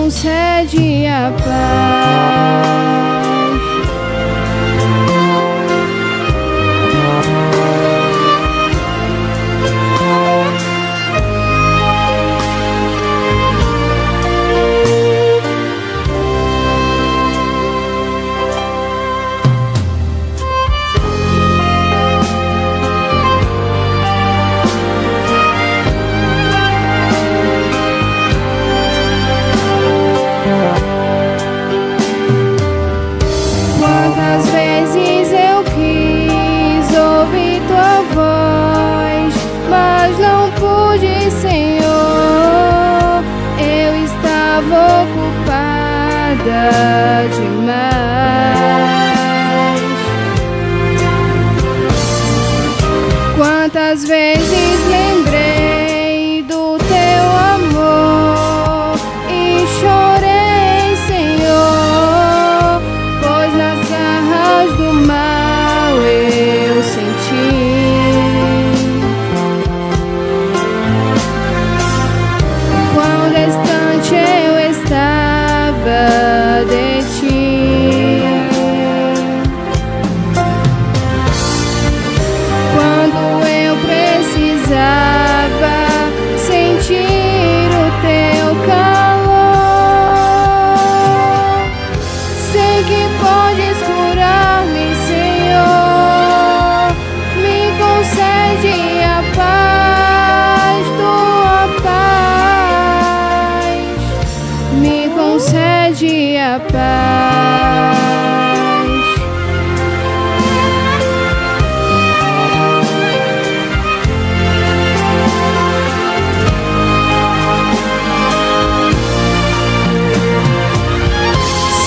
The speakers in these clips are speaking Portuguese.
concede a paz. Quantas vezes eu quis ouvir tua voz, mas não pude, Senhor. Eu estava ocupada demais. Quantas vezes lembrei do teu amor e chorei, Senhor, pois nas garras do mal eu senti. Quão distante eu estava de ti. Quando eu precisava sentir o teu calor, sei que podes curar-me, Senhor. Me concede a paz, tua paz. Me concede a paz.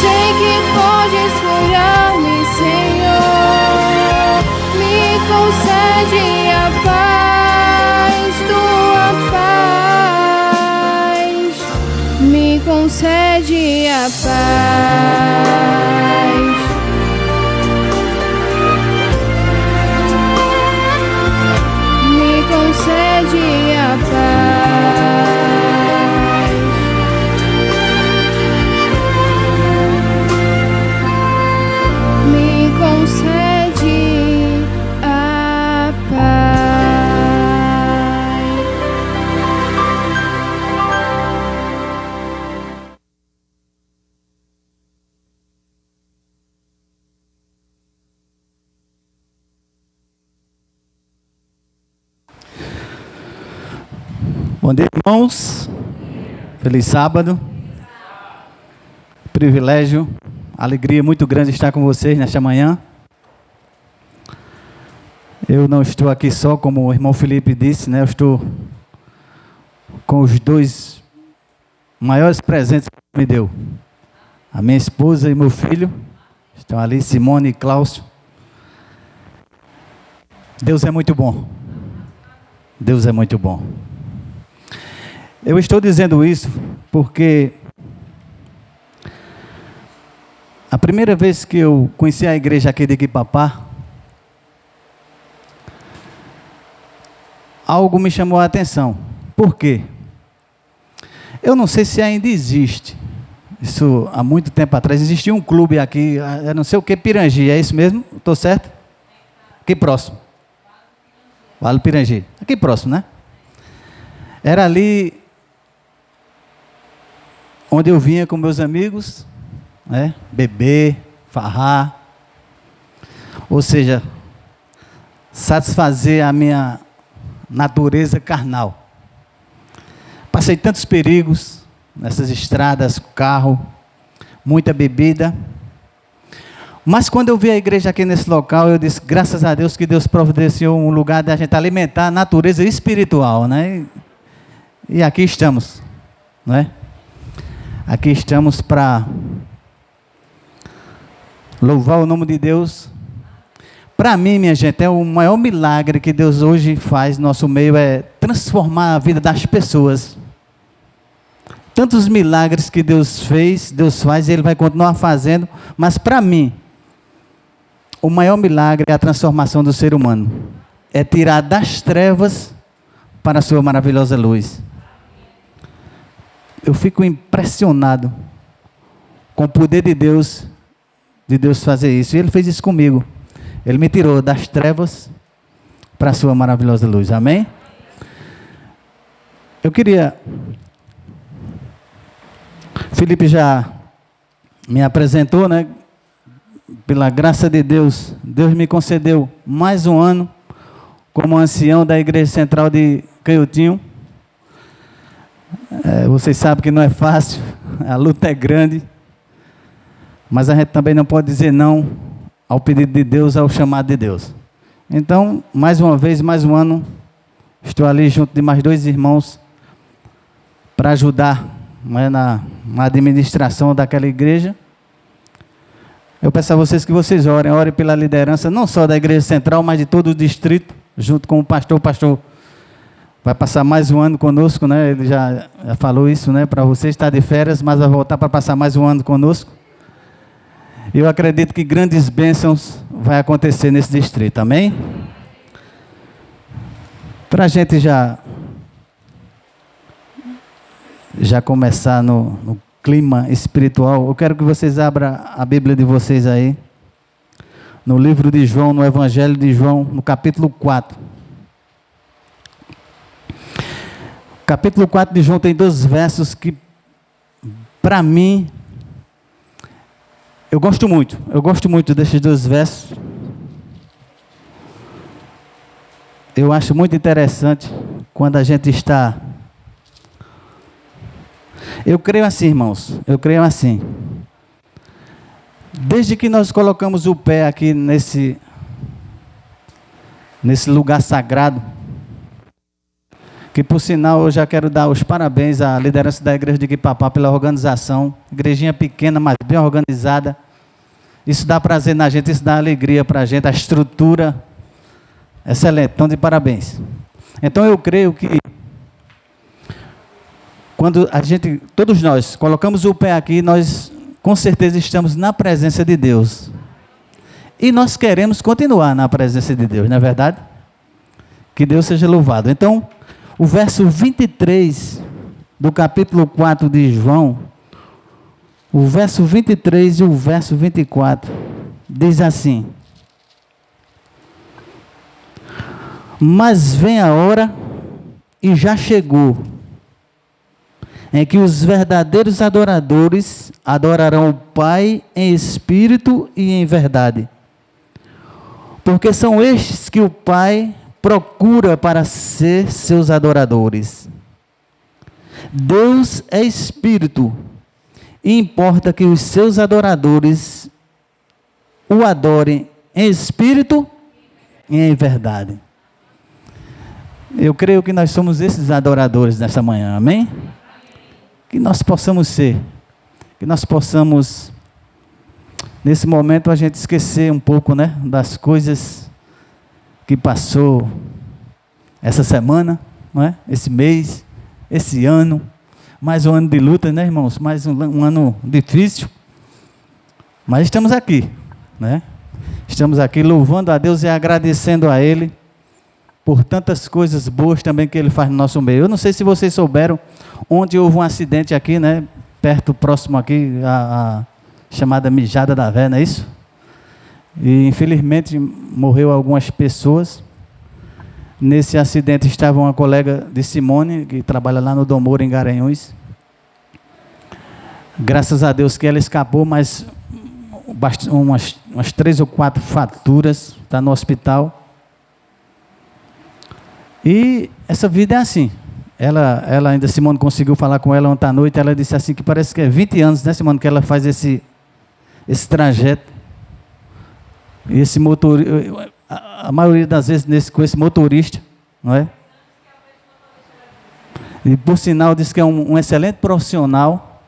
Sei que podes curar-me, Senhor. Me concede a paz, tua paz. Me concede a paz. Me concede a paz. Me concede a paz. Bom dia, irmãos. Feliz sábado. Privilégio, alegria muito grande estar com vocês nesta manhã. Eu não estou aqui só, como o irmão Felipe disse, né? Eu estou com os dois maiores presentes que Deus me deu. A minha esposa e meu filho estão ali, Simone e Cláudio. Deus é muito bom. Deus é muito bom. Eu estou dizendo isso porque a primeira vez que eu conheci a igreja aqui de Iquipapá, algo me chamou a atenção. Por quê? Eu não sei se ainda existe. Isso há muito tempo atrás. Existia um clube aqui, eu não sei o que, Pirangi, é isso mesmo? Estou certo? Aqui próximo. Vale Pirangi. Aqui próximo, né? Era ali onde eu vinha com meus amigos, né? Beber, farrar. Ou seja, satisfazer a minha natureza carnal. Passei tantos perigos nessas estradas, carro, muita bebida. Mas quando eu vi a igreja aqui nesse local, eu disse, graças a Deus que Deus providenciou um lugar da gente alimentar a natureza espiritual, né? E aqui estamos, não é? Aqui estamos para louvar o nome de Deus. Para mim, minha gente, é o maior milagre que Deus hoje faz no nosso meio, é transformar a vida das pessoas. Tantos milagres que Deus fez, Deus faz e Ele vai continuar fazendo, mas para mim, o maior milagre é a transformação do ser humano. É tirar das trevas para a sua maravilhosa luz. eu fico impressionado com o poder de Deus fazer isso. E Ele fez isso comigo. Ele me tirou das trevas para a sua maravilhosa luz. Amém? Eu queria... Felipe já me apresentou, né? Pela graça de Deus, Deus me concedeu mais um ano como ancião da Igreja Central de Canhotinho. Vocês sabem que não é fácil, a luta é grande, mas a gente também não pode dizer não ao pedido de Deus, ao chamado de Deus. Então, mais uma vez, mais um ano, estou ali junto de mais 2 irmãos para ajudar, né, na administração daquela igreja. Eu peço a vocês que vocês orem pela liderança, não só da Igreja Central, mas de todo o distrito, junto com o pastor. O pastor vai passar mais um ano conosco, né? Ele já falou isso, né? Para vocês, está de férias, mas vai voltar para passar mais um ano conosco. Eu acredito que grandes bênçãos vai acontecer nesse distrito, amém? Para a gente já começar no clima espiritual, eu quero que vocês abram a Bíblia de vocês aí, no livro de João, no Evangelho de João, no capítulo 4. O capítulo 4 de João tem 2 versos que, para mim, eu gosto muito desses 2 versos. Eu acho muito interessante quando a gente está... Eu creio assim, irmãos, desde que nós colocamos o pé aqui nesse lugar sagrado, que por sinal eu já quero dar os parabéns à liderança da igreja de Quipapá pela organização, igrejinha pequena, mas bem organizada. Isso dá prazer na gente, isso dá alegria para a gente, a estrutura excelente, então de parabéns. Então eu creio que quando todos nós colocamos o pé aqui, nós com certeza estamos na presença de Deus. E nós queremos continuar na presença de Deus, não é verdade? Que Deus seja louvado. Então, o verso 23 do capítulo 4 de João, o verso 23 e o verso 24, diz assim: mas vem a hora, e já chegou, em que os verdadeiros adoradores adorarão o Pai em espírito e em verdade. Porque são estes que o Pai procura para ser seus adoradores. Deus é espírito, e importa que os seus adoradores o adorem em espírito e em verdade. Eu creio que nós somos esses adoradores nessa manhã, amém? Que nós possamos ser, que nós possamos, nesse momento, a gente esquecer um pouco, né, das coisas que passou essa semana, não é? Esse mês, esse ano, mais um ano de luta, né, irmãos? Mais um ano difícil, mas estamos aqui, né? Estamos aqui louvando a Deus e agradecendo a Ele por tantas coisas boas também que Ele faz no nosso meio. Eu não sei se vocês souberam, ontem houve um acidente aqui, né, próximo aqui, a chamada Mijada da Vé, não é isso? E infelizmente morreu algumas pessoas. Nesse acidente estava uma colega de Simone, que trabalha lá no Dom Moura, em Garanhuns. Graças a Deus que ela escapou, mas umas 3 ou 4 fraturas, está no hospital. E essa vida é assim. Ela ainda, Simone conseguiu falar com ela ontem à noite, ela disse assim, que parece que é 20 anos, né, Simone, que ela faz esse trajeto. E esse motorista, a maioria das vezes com esse motorista, não é? E por sinal, disse que é um excelente profissional,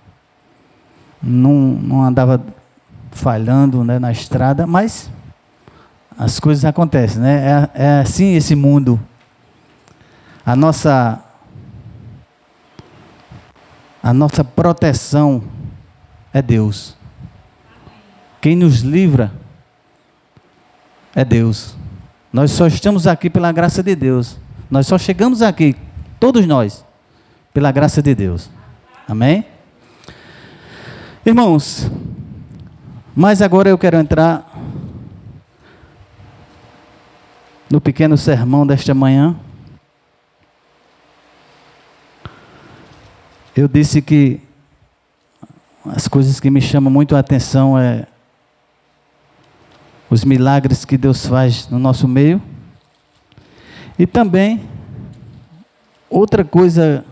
não andava falhando, né, na estrada, mas as coisas acontecem, né? É assim esse mundo. A nossa proteção é Deus. Quem nos livra é Deus. Nós só estamos aqui pela graça de Deus. Nós só chegamos aqui, todos nós, pela graça de Deus. Amém? Irmãos, mas agora eu quero entrar no pequeno sermão desta manhã. Eu disse que as coisas que me chamam muito a atenção é os milagres que Deus faz no nosso meio. E também, outra coisa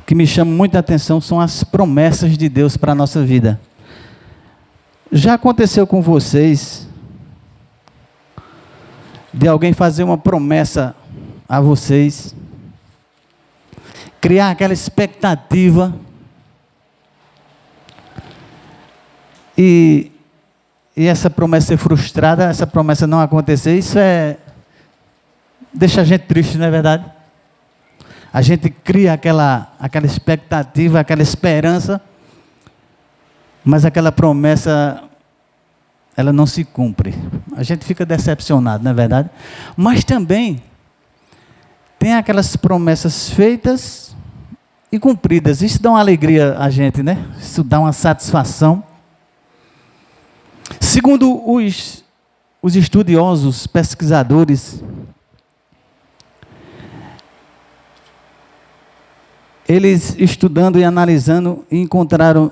que me chama muita atenção são as promessas de Deus para a nossa vida. Já aconteceu com vocês de alguém fazer uma promessa a vocês, criar aquela expectativa e essa promessa ser frustrada, essa promessa não acontecer? Isso deixa a gente triste, não é verdade? A gente cria aquela expectativa, aquela esperança, mas aquela promessa, ela não se cumpre. A gente fica decepcionado, não é verdade? Mas também tem aquelas promessas feitas e cumpridas. Isso dá uma alegria a gente, né? Isso dá uma satisfação. Segundo os estudiosos, pesquisadores, eles estudando e analisando encontraram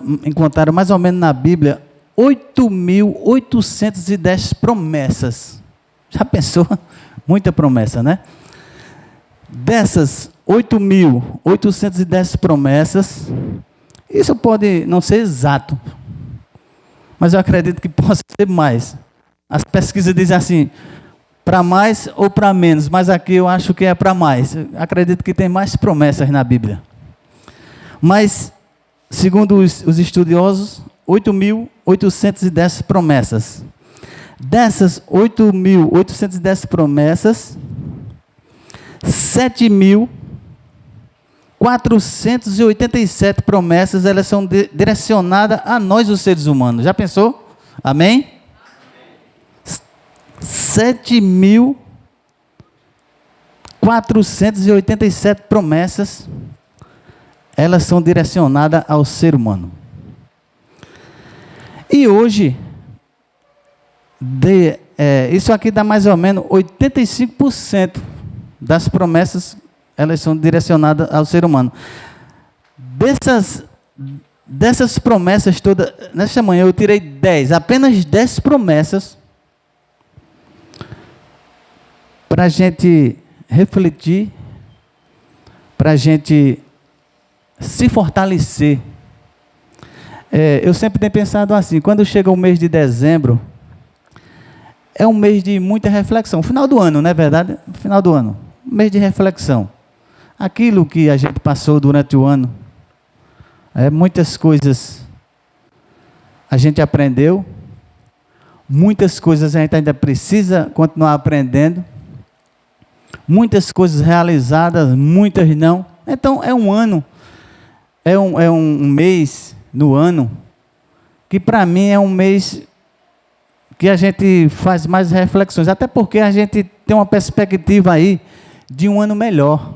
mais ou menos na Bíblia 8.810 promessas. Já pensou? Muita promessa, né? Dessas 8.810 promessas, isso pode não ser exato, mas eu acredito que possa ser mais. As pesquisas dizem assim, para mais ou para menos, mas aqui eu acho que é para mais. Eu acredito que tem mais promessas na Bíblia. Mas, segundo os estudiosos, 8.810 promessas. Dessas 8.810 promessas, 7.487 promessas, elas são direcionadas a nós, os seres humanos. Já pensou? Amém? 7.487 promessas, elas são direcionadas ao ser humano. E hoje, isso aqui dá mais ou menos 85% das promessas, elas são direcionadas ao ser humano. Dessas promessas todas, nesta manhã eu tirei 10, apenas 10 promessas, para a gente refletir, para a gente se fortalecer. Eu sempre tenho pensado assim, quando chega o mês de dezembro, é um mês de muita reflexão. Final do ano, não é verdade? Final do ano, mês de reflexão. Aquilo que a gente passou durante o ano, muitas coisas a gente aprendeu, muitas coisas a gente ainda precisa continuar aprendendo, muitas coisas realizadas, muitas não. Então é um ano, é um mês no ano, que para mim é um mês que a gente faz mais reflexões, até porque a gente tem uma perspectiva aí de um ano melhor,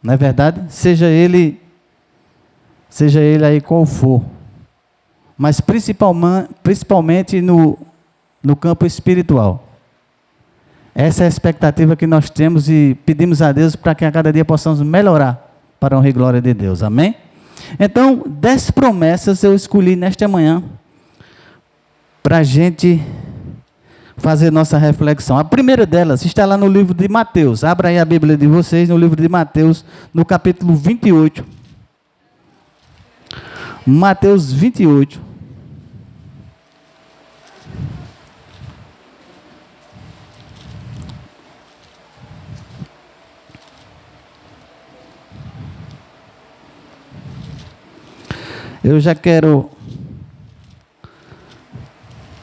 não é verdade? Seja ele aí qual for, mas principalmente no campo espiritual. Essa é a expectativa que nós temos e pedimos a Deus para que a cada dia possamos melhorar para a honra e glória de Deus. Amém? Então, 10 promessas eu escolhi nesta manhã para a gente fazer nossa reflexão. A primeira delas está lá no livro de Mateus. Abra aí a Bíblia de vocês no livro de Mateus, no capítulo 28. Mateus 28. Eu já quero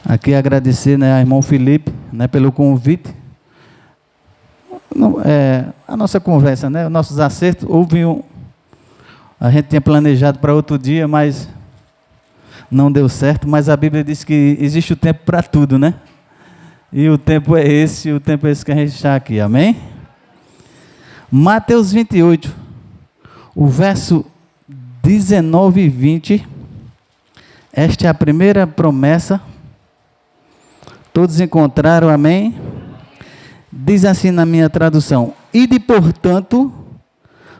aqui agradecer, ao irmão Felipe, pelo convite. A nossa conversa, os nossos acertos, a gente tinha planejado para outro dia, mas não deu certo, mas a Bíblia diz que existe o tempo para tudo, né? E o tempo é esse que a gente está aqui, amém? Mateus 28, o verso 19 e 20. Esta é a primeira promessa. Todos encontraram, amém? Diz assim na minha tradução: ide, portanto,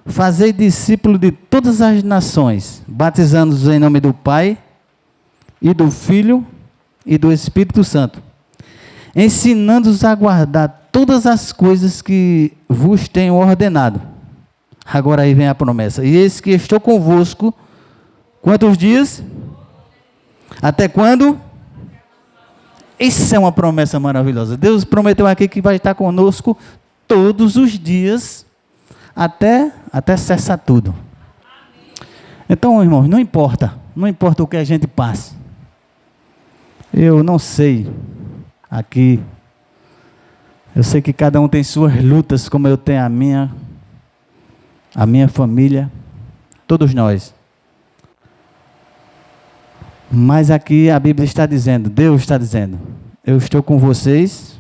fazei discípulo de todas as nações, batizando-os em nome do Pai, e do Filho, e do Espírito Santo, ensinando-os a guardar todas as coisas que vos tenho ordenado. Agora aí vem a promessa: e eis que estou convosco, quantos dias? Até quando? Isso é uma promessa maravilhosa. Deus prometeu aqui que vai estar conosco todos os dias, até cessar tudo. Então, irmãos, não importa o que a gente passe. Eu não sei aqui, eu sei que cada um tem suas lutas, como eu tenho a minha família, todos nós. Mas aqui a Bíblia está dizendo, Deus está dizendo: eu estou com vocês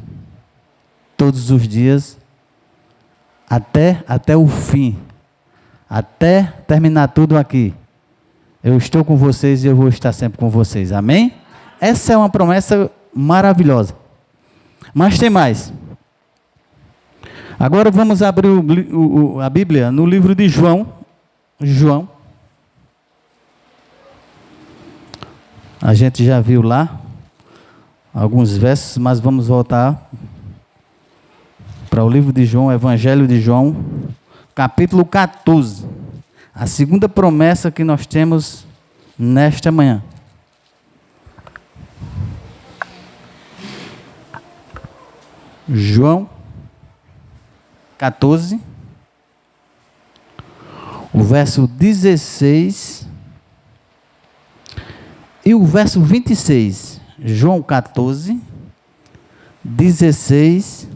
todos os dias, até o fim, até terminar tudo aqui. Eu estou com vocês e eu vou estar sempre com vocês, amém? Essa é uma promessa maravilhosa. Mas tem mais. Agora vamos abrir a Bíblia no livro de João. A gente já viu lá alguns versos, mas vamos voltar para o livro de João, Evangelho de João, capítulo 14. A segunda promessa que nós temos nesta manhã. João 14, o verso 16 e o verso 26. João 14, 16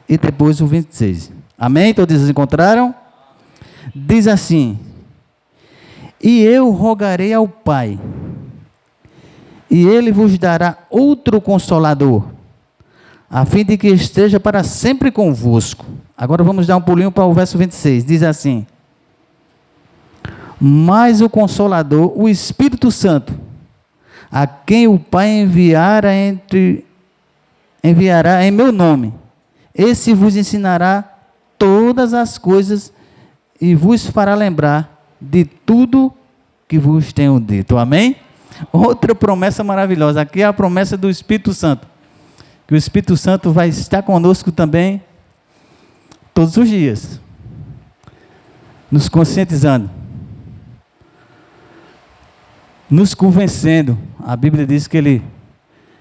e depois o 26. Amém? Todos encontraram? Diz assim: e eu rogarei ao Pai, e Ele vos dará outro Consolador, a fim de que esteja para sempre convosco. Agora vamos dar um pulinho para o verso 26. Diz assim: mas o Consolador, o Espírito Santo, a quem o Pai enviará em meu nome, esse vos ensinará todas as coisas e vos fará lembrar de tudo que vos tenho dito. Amém? Outra promessa maravilhosa. Aqui é a promessa do Espírito Santo. Que o Espírito Santo vai estar conosco também todos os dias, nos conscientizando, nos convencendo. A Bíblia diz que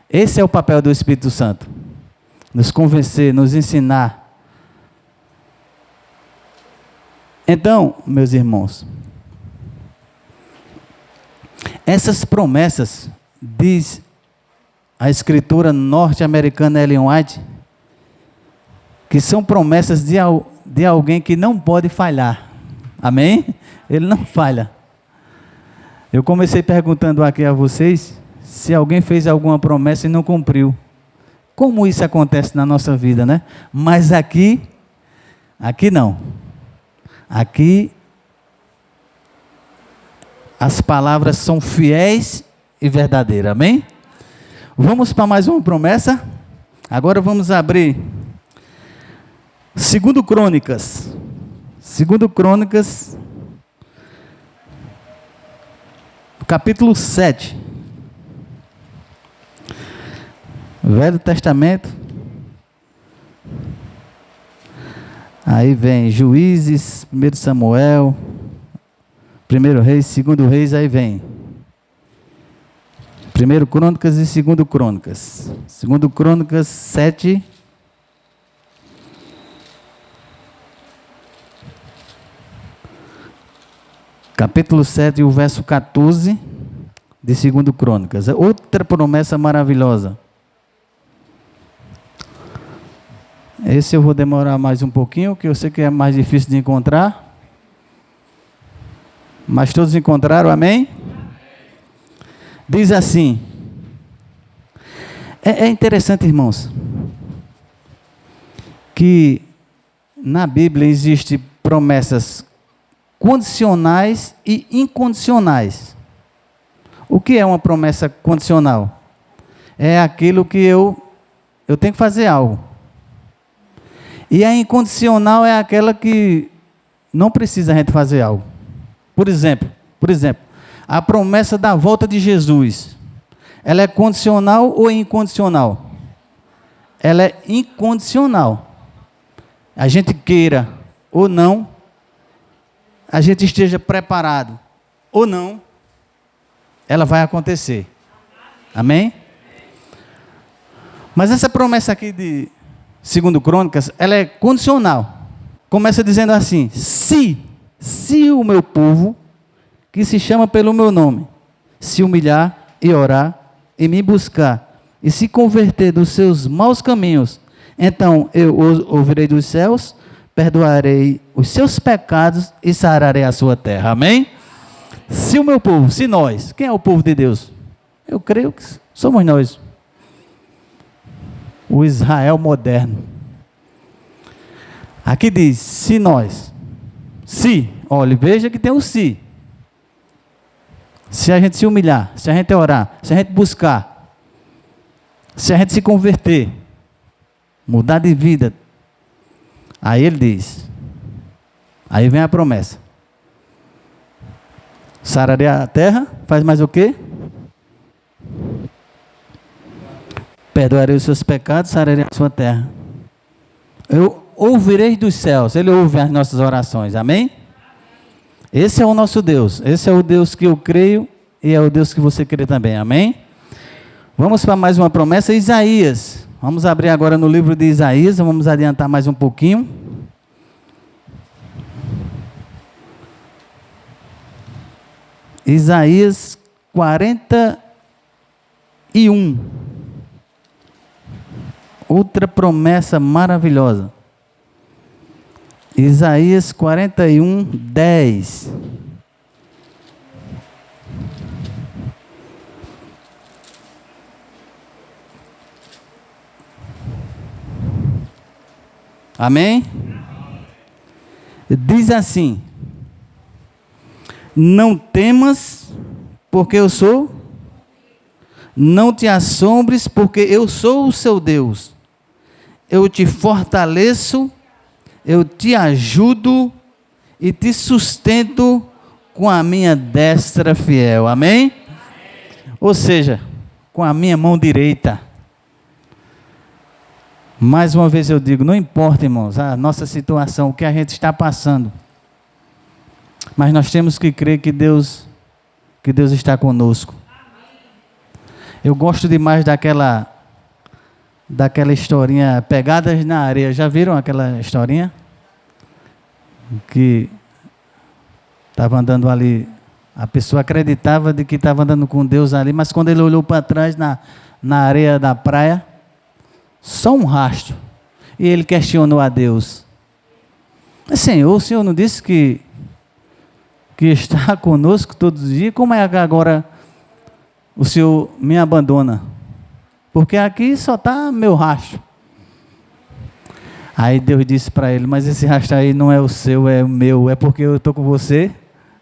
esse é o papel do Espírito Santo: nos convencer, nos ensinar. Então, meus irmãos, essas promessas, diz a escritora norte-americana Ellen White, que são promessas de alguém que não pode falhar. Amém? Ele não falha. Eu comecei perguntando aqui a vocês se alguém fez alguma promessa e não cumpriu. Como isso acontece na nossa vida, né? Mas aqui não. Aqui as palavras são fiéis e verdadeiras. Amém? Vamos para mais uma promessa. Agora vamos abrir 2 Crônicas. 2 Crônicas, capítulo 7. Velho Testamento. Aí vem Juízes, 1 Samuel, 1 Reis, 2 Reis, aí vem 1 Crônicas e 2 Crônicas. 2 Crônicas 7. Capítulo 7, o verso 14 de 2 Crônicas. Outra promessa maravilhosa. Esse eu vou demorar mais um pouquinho, que eu sei que é mais difícil de encontrar. Mas todos encontraram, amém? Diz assim. É interessante, irmãos, que na Bíblia existem promessas condicionais e incondicionais. O que é uma promessa condicional? É aquilo que eu tenho que fazer algo. E a incondicional é aquela que não precisa a gente fazer algo. Por exemplo, a promessa da volta de Jesus, ela é condicional ou incondicional? Ela é incondicional. A gente queira ou não, a gente esteja preparado ou não, ela vai acontecer. Amém? Mas essa promessa aqui de 2 Crônicas, ela é condicional. Começa dizendo assim: se o meu povo, que se chama pelo meu nome, se humilhar e orar e me buscar e se converter dos seus maus caminhos, então eu os ouvirei dos céus, perdoarei os seus pecados e sararei a sua terra. Amém? Se o meu povo, se nós, quem é o povo de Deus? Eu creio que somos nós. O Israel moderno. Aqui diz, se nós, olha, veja que tem o se. Se a gente se humilhar, se a gente orar, se a gente buscar, se a gente se converter, mudar de vida, aí ele diz, aí vem a promessa. Sararei a terra, faz mais o quê? Perdoarei os seus pecados, sararei a sua terra. Eu ouvirei dos céus, ele ouve as nossas orações, amém? Esse é o nosso Deus, esse é o Deus que eu creio e é o Deus que você crê também, amém? Vamos para mais uma promessa, Isaías. Vamos abrir agora no livro de Isaías, vamos adiantar mais um pouquinho. Isaías 41. Outra promessa maravilhosa. Isaías 41, 10. Amém? Diz assim: não temas, porque eu sou. Não te assombres, porque eu sou o seu Deus. Eu te fortaleço, eu te ajudo e te sustento com a minha destra fiel. Amém? Ou seja, com a minha mão direita. Mais uma vez eu digo, não importa, irmãos, a nossa situação, o que a gente está passando. Mas nós temos que crer que Deus está conosco. Eu gosto demais daquela historinha Pegadas na Areia. Já viram aquela historinha? Que estava andando ali, a pessoa acreditava de que estava andando com Deus ali, mas quando ele olhou para trás na areia da praia, só um rastro. E ele questionou a Deus: Senhor, o Senhor não disse que está conosco todos os dias? Como é que agora o Senhor me abandona? Porque aqui só está meu rastro. Aí Deus disse para ele: mas esse rastro aí não é o seu, é o meu. É porque eu estou com você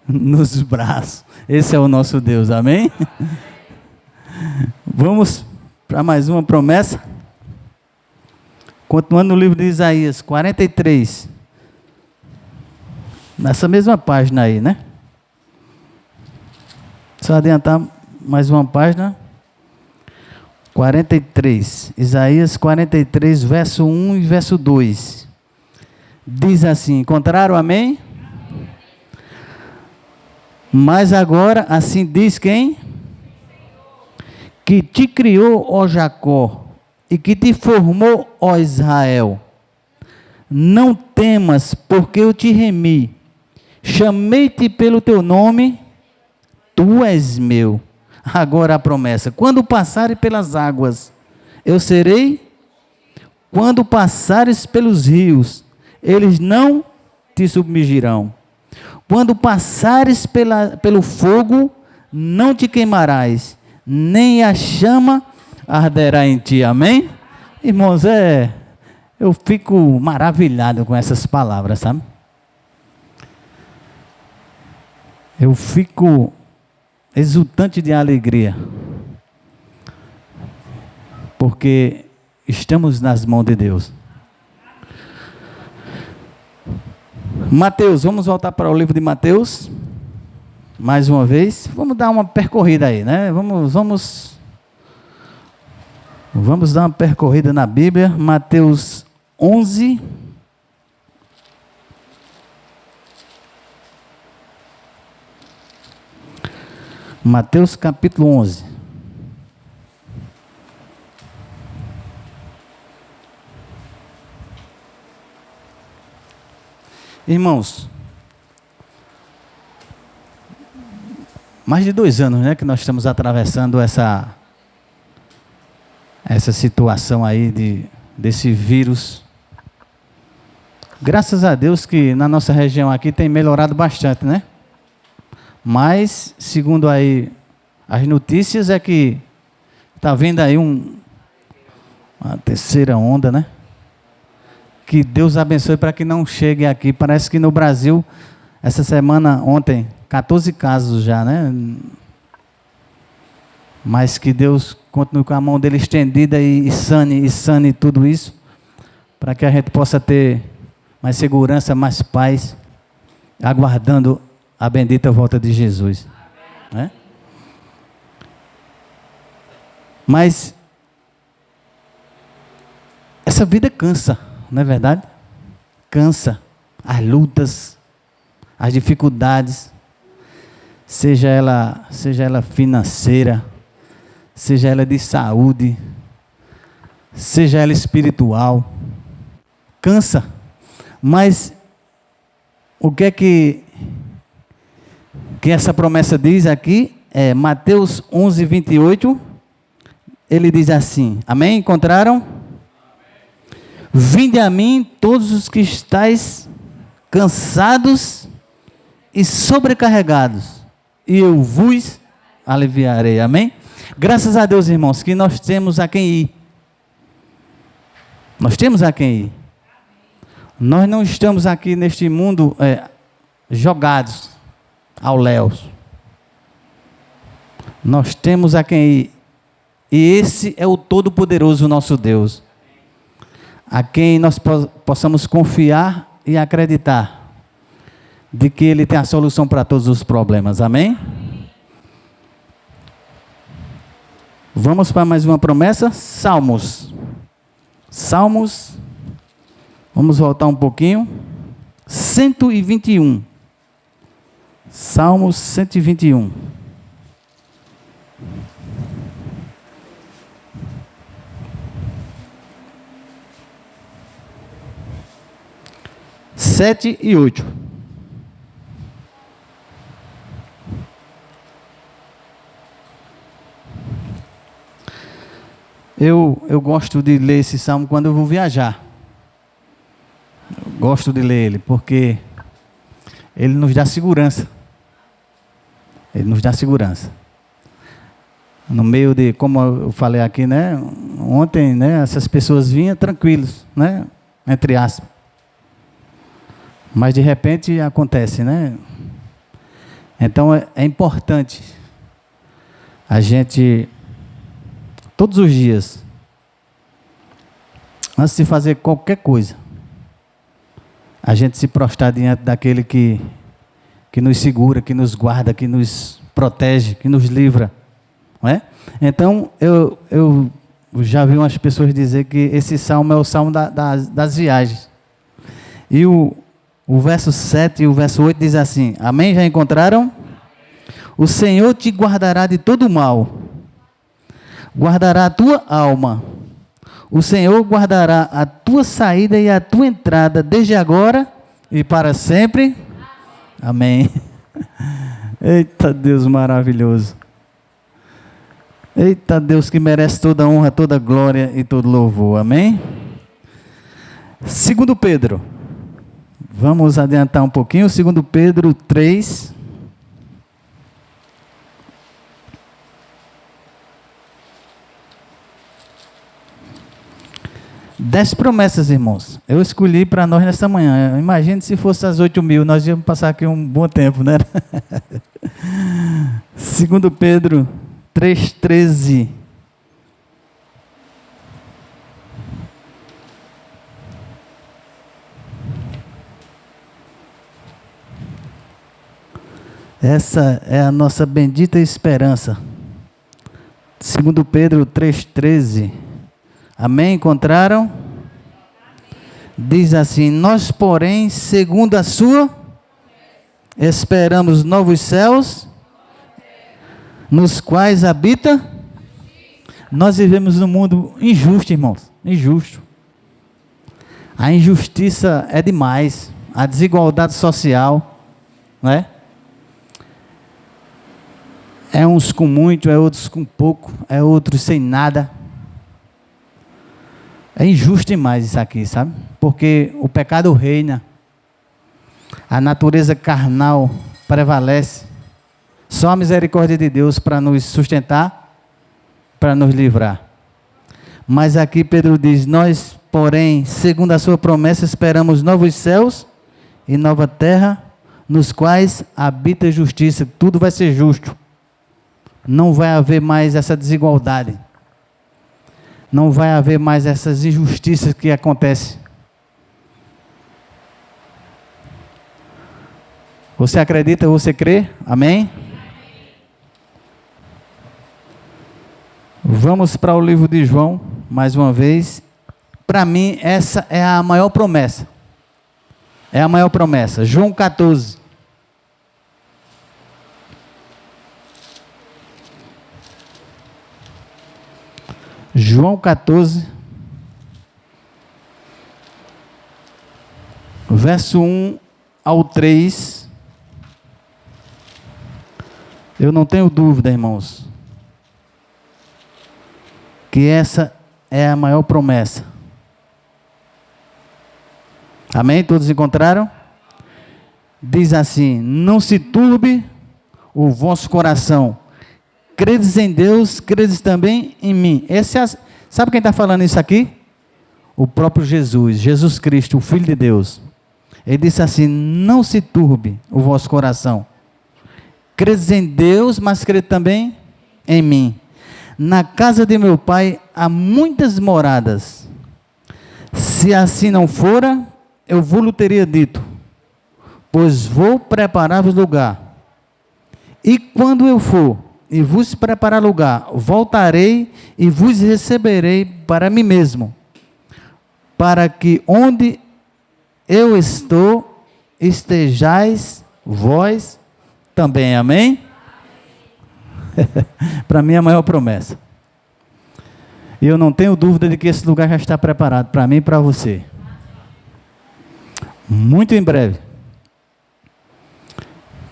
nos braços. Esse é o nosso Deus, amém? Vamos para mais uma promessa. Continuando no livro de Isaías 43. Nessa mesma página aí, né? Só adiantar mais uma página. 43. Isaías 43, verso 1 e verso 2. Diz assim: encontraram, amém? Mas agora, assim diz quem? Que te criou, ó Jacó, e que te formou, ó Israel. Não temas, porque eu te remi. Chamei-te pelo teu nome, tu és meu. Agora a promessa: quando passares pelas águas, eu serei. Quando passares pelos rios, eles não te submergirão. Quando passares pelo fogo, não te queimarás, nem a chama arderá em ti. Amém? Irmãos, eu fico maravilhado com essas palavras, sabe? Eu fico exultante de alegria, porque estamos nas mãos de Deus. Mateus, vamos voltar para o livro de Mateus, mais uma vez. Vamos dar uma percorrida aí, né? Vamos dar uma percorrida na Bíblia. Mateus 11. Mateus capítulo 11. Irmãos, mais de 2 anos, né, que nós estamos atravessando essa situação aí desse vírus. Graças a Deus que na nossa região aqui tem melhorado bastante, né? Mas, segundo aí as notícias, é que está vindo aí uma terceira onda, né? Que Deus abençoe para que não chegue aqui. Parece que no Brasil, essa semana, ontem, 14 casos já, né? Mas que Deus continue com a mão dele estendida e sane tudo isso, para que a gente possa ter mais segurança, mais paz, aguardando a bendita volta de Jesus. Né? Mas essa vida cansa, não é verdade? Cansa. As lutas, as dificuldades, seja ela financeira, seja ela de saúde, seja ela espiritual, cansa. Mas o que é que essa promessa diz aqui? É Mateus 11, 28. Ele diz assim, amém? Encontraram? Vinde a mim todos os que estáis cansados e sobrecarregados, e eu vos aliviarei, amém? Graças a Deus, irmãos, que nós temos a quem ir. Nós temos a quem ir. Nós não estamos aqui neste mundo jogados ao léu. Nós temos a quem ir. E esse é o Todo-Poderoso nosso Deus, a quem nós possamos confiar e acreditar de que Ele tem a solução para todos os problemas, amém? Vamos para mais uma promessa, Salmos, vamos voltar um pouquinho, 121, Salmos 121. Sete e 8. Eu gosto de ler esse salmo quando eu vou viajar. Eu gosto de ler ele, porque ele nos dá segurança. Ele nos dá segurança. No meio de, como eu falei aqui, né? Ontem, né? Essas pessoas vinham tranquilos, né? Entre aspas. Mas de repente acontece, né? Então é importante a gente, todos os dias, antes de fazer qualquer coisa, a gente se prostrar diante daquele que nos segura, que nos guarda, que nos protege, que nos livra. Não é? Então, eu já vi umas pessoas dizer que esse salmo é o salmo das viagens. E o verso 7 e o verso 8 diz assim, amém? Já encontraram? O Senhor te guardará de todo mal, guardará a tua alma. O Senhor guardará a tua saída e a tua entrada, desde agora e para sempre. Amém. Eita Deus maravilhoso. Eita Deus que merece toda honra, toda glória e todo louvor. Amém? 2 Pedro. Vamos adiantar um pouquinho. 2 Pedro 3. 10 promessas, irmãos. Eu escolhi para nós nessa manhã. Imagine se fosse às 8.000, nós íamos passar aqui um bom tempo, né? 2 Pedro 3,13. Essa é a nossa bendita esperança. 2 Pedro 3,13. Amém? Encontraram? Diz assim: nós, porém, segundo a sua, esperamos novos céus, nos quais habita. Nós vivemos num mundo injusto, irmãos. Injusto. A injustiça é demais. A desigualdade social, não é? É uns com muito, é outros com pouco, é outros sem nada. É injusto demais isso aqui, sabe? Porque o pecado reina. A natureza carnal prevalece. Só a misericórdia de Deus para nos sustentar, para nos livrar. Mas aqui Pedro diz: nós, porém, segundo a sua promessa, esperamos novos céus e nova terra, nos quais habita a justiça. Tudo vai ser justo. Não vai haver mais essa desigualdade. Não vai haver mais essas injustiças que acontecem. Você acredita, você crê? Amém? Vamos para o livro de João, mais uma vez. Para mim, essa é a maior promessa. É a maior promessa. João 14. João 14, verso 1 ao 3. Eu não tenho dúvida, irmãos, que essa é a maior promessa. Amém? Todos encontraram? Diz assim: não se turbe o vosso coração. Credes em Deus, credes também em mim. Sabe quem está falando isso aqui? O próprio Jesus, Jesus Cristo, o Filho de Deus. Ele disse assim: não se turbe o vosso coração. Credes em Deus, mas crede também em mim. Na casa de meu Pai há muitas moradas. Se assim não fora, eu vou-lhe teria dito, pois vou preparar-vos lugar. E quando eu for e vos preparar lugar, voltarei e vos receberei para mim mesmo, para que onde eu estou, estejais vós também. Amém? Para mim é a maior promessa. E eu não tenho dúvida de que esse lugar já está preparado para mim e para você. Muito em breve.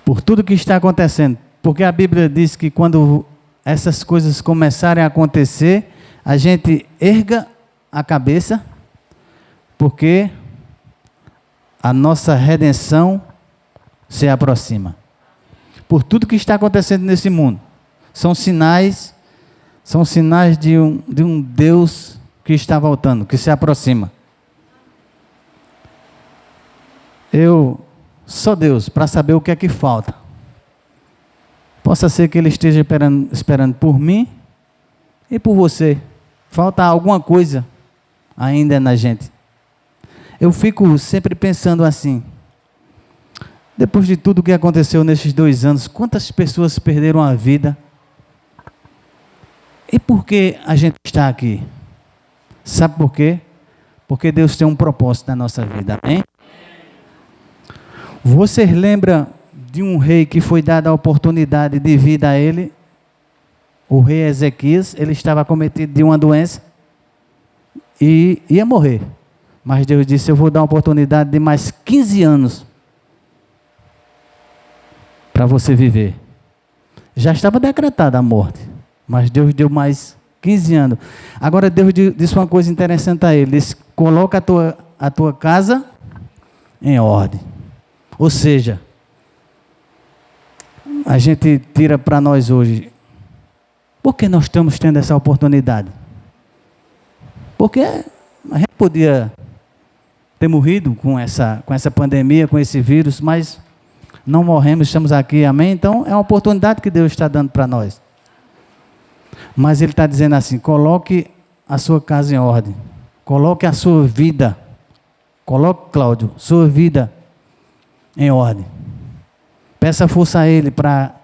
Por tudo que está acontecendo. Porque a Bíblia diz que quando essas coisas começarem a acontecer, a gente erga a cabeça, porque a nossa redenção se aproxima. Por tudo que está acontecendo nesse mundo. São sinais de um Deus que está voltando, que se aproxima. Só Deus, para saber o que é que falta. Possa ser que Ele esteja esperando por mim e por você. Falta alguma coisa ainda na gente. Eu fico sempre pensando assim, depois de tudo que aconteceu nesses 2 anos, quantas pessoas perderam a vida? E por que a gente está aqui? Sabe por quê? Porque Deus tem um propósito na nossa vida, amém? Vocês lembram de um rei que foi dada a oportunidade de vida a ele? O rei Ezequias, ele estava acometido de uma doença e ia morrer. Mas Deus disse: eu vou dar uma oportunidade de mais 15 anos para você viver. Já estava decretada a morte, mas Deus deu mais 15 anos. Agora Deus disse uma coisa interessante a ele: disse: coloca a tua casa em ordem. Ou seja, a gente tira para nós hoje, por que nós estamos tendo essa oportunidade? Porque A gente podia ter morrido com essa pandemia, com esse vírus, mas não morremos, estamos aqui, amém? Então, é uma oportunidade que Deus está dando para nós. Mas Ele está dizendo assim, coloque a sua casa em ordem. Coloque a sua vida. Coloque, Cláudio, sua vida em ordem. Peça força a Ele para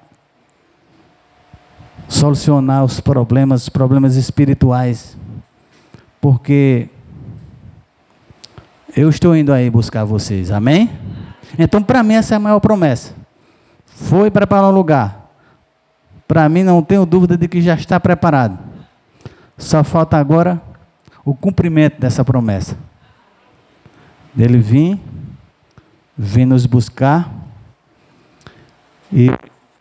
solucionar os problemas espirituais. Porque eu estou indo aí buscar vocês, amém? Então, para mim, essa é a maior promessa. Foi preparar um lugar. Para mim, não tenho dúvida de que já está preparado. Só falta agora o cumprimento dessa promessa. Dele vir nos buscar e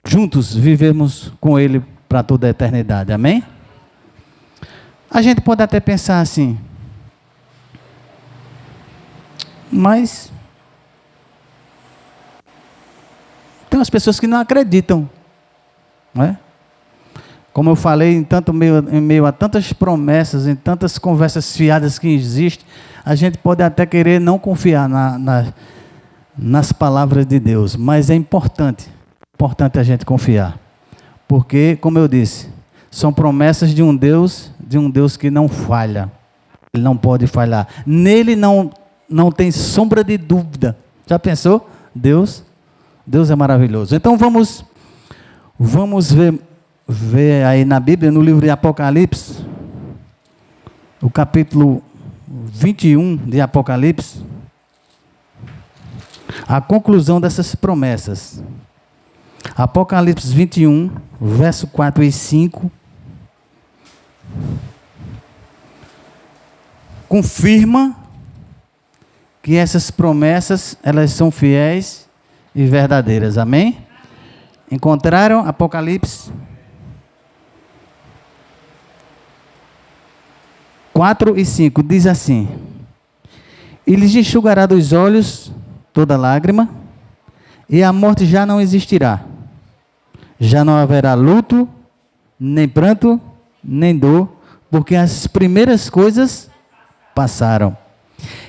juntos vivemos com Ele para toda a eternidade, amém? A gente pode até pensar assim, mas tem umas pessoas que não acreditam, não é? Como eu falei, em meio a tantas promessas, em tantas conversas fiadas que existem, a gente pode até querer não confiar nas palavras de Deus, mas é importante a gente confiar, porque, como eu disse, são promessas de um Deus que não falha, Ele não pode falhar, nele não tem sombra de dúvida. Já pensou? Deus é maravilhoso. Então vamos ver aí na Bíblia, no livro de Apocalipse, o capítulo 21 de Apocalipse, a conclusão dessas promessas. Apocalipse 21, verso 4 e 5, confirma que essas promessas, elas são fiéis e verdadeiras, amém? Encontraram Apocalipse 4 e 5, diz assim: e lhes enxugará dos olhos toda lágrima, e a morte já não existirá. Já não haverá luto, nem pranto, nem dor, porque as primeiras coisas passaram.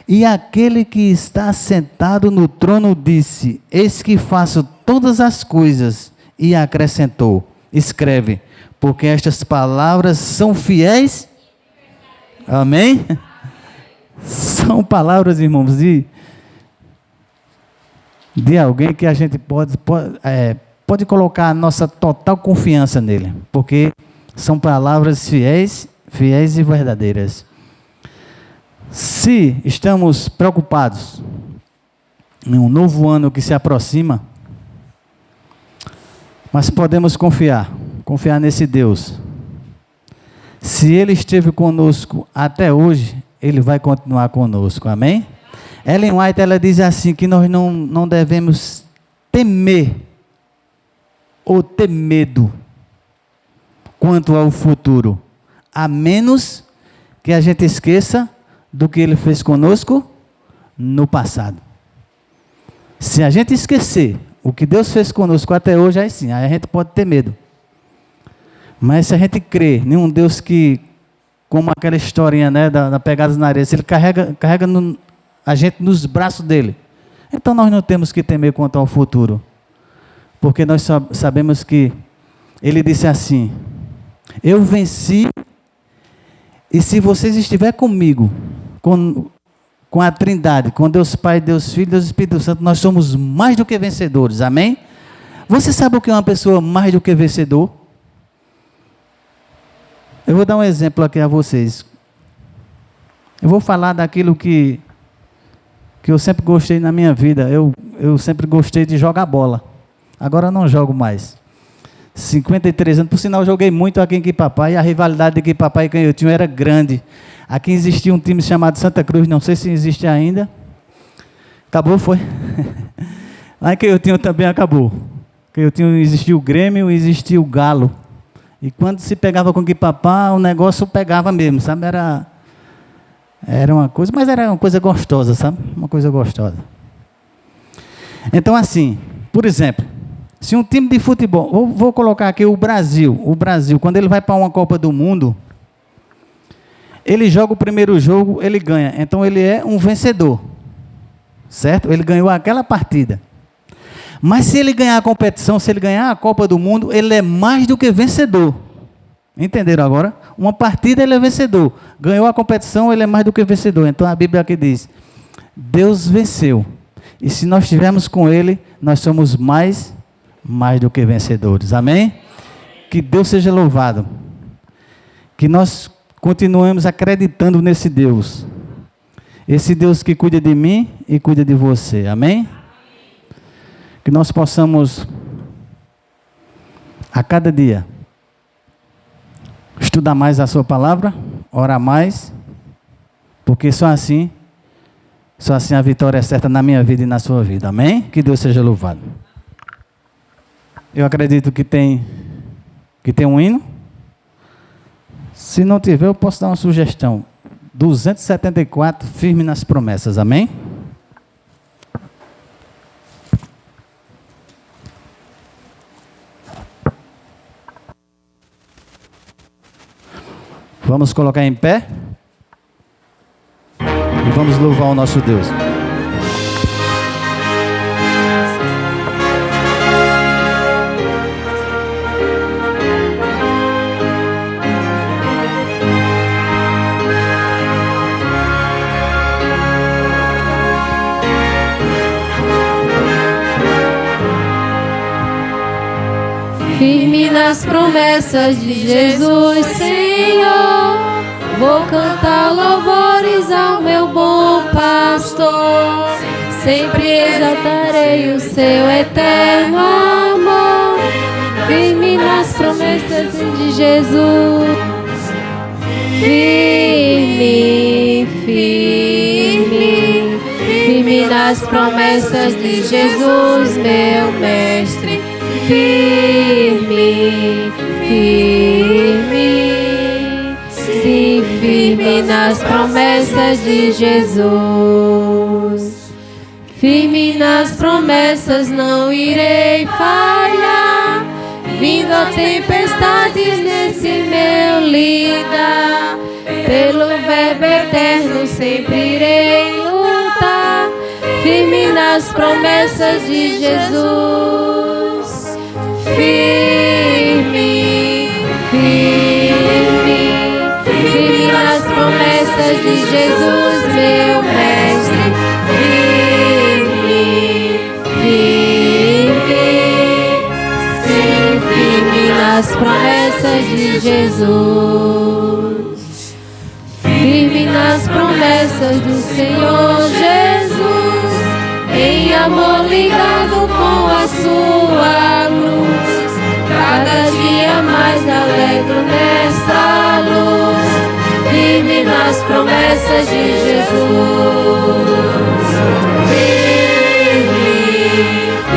E aquele que está sentado no trono disse: eis que faço todas as coisas. E acrescentou: escreve, porque estas palavras são fiéis. Amém? São palavras, irmãos, de alguém que a gente pode colocar a nossa total confiança nele, porque são palavras fiéis e verdadeiras. Se estamos preocupados em um novo ano que se aproxima, mas podemos confiar nesse Deus. Se Ele esteve conosco até hoje, Ele vai continuar conosco, amém? Ellen White, ela diz assim, que nós não devemos temer ou ter medo quanto ao futuro, a menos que a gente esqueça do que Ele fez conosco no passado. Se a gente esquecer o que Deus fez conosco até hoje, aí sim, aí a gente pode ter medo. Mas se a gente crê em um Deus que, como aquela historinha, né, da Pegadas na Areia, se Ele carrega a gente nos braços dEle, então nós não temos que temer quanto ao futuro. Porque nós sabemos que Ele disse assim: eu venci, e se vocês estiverem comigo, com a Trindade, com Deus Pai, Deus Filho, Deus Espírito Santo, nós somos mais do que vencedores, amém? Você sabe o que é uma pessoa mais do que vencedor? Eu vou dar um exemplo aqui a vocês. Eu vou falar daquilo que eu sempre gostei na minha vida. Eu sempre gostei de jogar bola. Agora não jogo mais. 53 anos. Por sinal, joguei muito aqui em Quipapai. E a rivalidade de Quipapai e Canhotinho era grande. Aqui existia um time chamado Santa Cruz. Não sei se existe ainda. Acabou, foi? Lá em Canhotinho também acabou. Canhotinho existiu o Grêmio, existiu o Galo. E quando se pegava com Quipapá, o negócio pegava mesmo, sabe? Era uma coisa, mas era uma coisa gostosa, sabe? Uma coisa gostosa. Então, assim, por exemplo, se um time de futebol, vou colocar aqui o Brasil, quando ele vai para uma Copa do Mundo, ele joga o primeiro jogo, ele ganha. Então ele é um vencedor. Certo? Ele ganhou aquela partida. Mas se ele ganhar a competição, se ele ganhar a Copa do Mundo, ele é mais do que vencedor. Entenderam agora? Uma partida ele é vencedor. Ganhou a competição, ele é mais do que vencedor. Então a Bíblia aqui diz: Deus venceu. E se nós estivermos com Ele, nós somos mais do que vencedores. Amém? Que Deus seja louvado. Que nós continuemos acreditando nesse Deus. Esse Deus que cuida de mim e cuida de você. Amém? Que nós possamos, a cada dia, estudar mais a sua palavra, orar mais, porque só assim a vitória é certa na minha vida e na sua vida. Amém? Que Deus seja louvado. Eu acredito que tem um hino. Se não tiver, eu posso dar uma sugestão. 274, firme nas promessas. Amém? Vamos colocar em pé e vamos louvar o nosso Deus. Firme nas promessas de Jesus, Senhor, vou cantar louvores ao meu bom pastor. Sempre exaltarei o seu eterno amor. Firme nas promessas de Jesus. Firme, firme, firme nas promessas de Jesus, meu mestre. Firme, firme, sim, firme nas promessas de Jesus. Firme nas promessas, não irei falhar. Vindo a tempestades nesse meu lidar, pelo verbo eterno sempre irei lutar. Firme nas promessas de Jesus. Firme, firme, firme nas promessas de Jesus, meu mestre. Firme, firme, sim, firme nas promessas de Jesus. Firme nas promessas do Senhor Jesus, em amor ligado com a sua cruz. Cada dia mais alegro nesta luz, firme nas promessas de Jesus. Firme,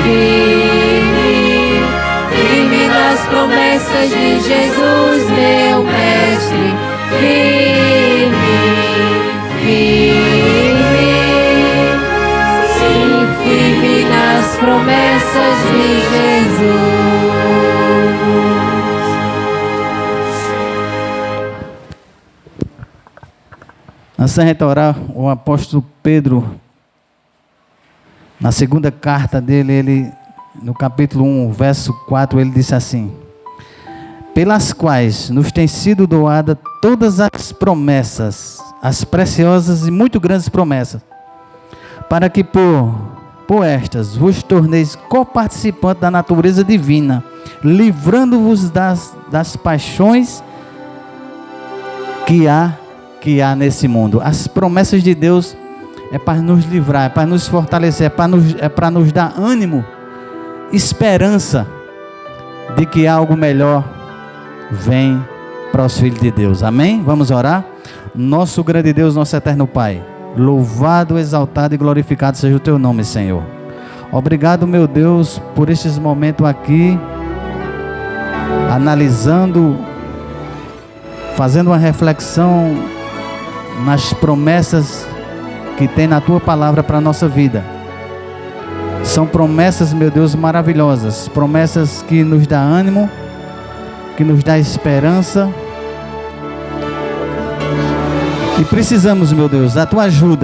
firme, firme nas promessas de Jesus, meu mestre. Firme, firme, sim, firme nas promessas de Jesus. Antes da gente orar, o apóstolo Pedro, na segunda carta dele, ele, no capítulo 1, verso 4, ele disse assim: pelas quais nos têm sido doadas todas as promessas, as preciosas e muito grandes promessas, para que por estas vos torneis coparticipantes da natureza divina, livrando-vos das paixões que há nesse mundo. As promessas de Deus é para nos livrar, é para nos fortalecer, é para nos dar ânimo, esperança de que algo melhor vem para os filhos de Deus. Amém? Vamos orar? Nosso grande Deus, nosso eterno Pai, louvado, exaltado e glorificado seja o teu nome, Senhor. Obrigado, meu Deus, por estes momentos aqui, analisando, fazendo uma reflexão nas promessas que tem na tua palavra para a nossa vida. São promessas, meu Deus, maravilhosas, promessas que nos dá ânimo, que nos dá esperança, E precisamos, meu Deus, da tua ajuda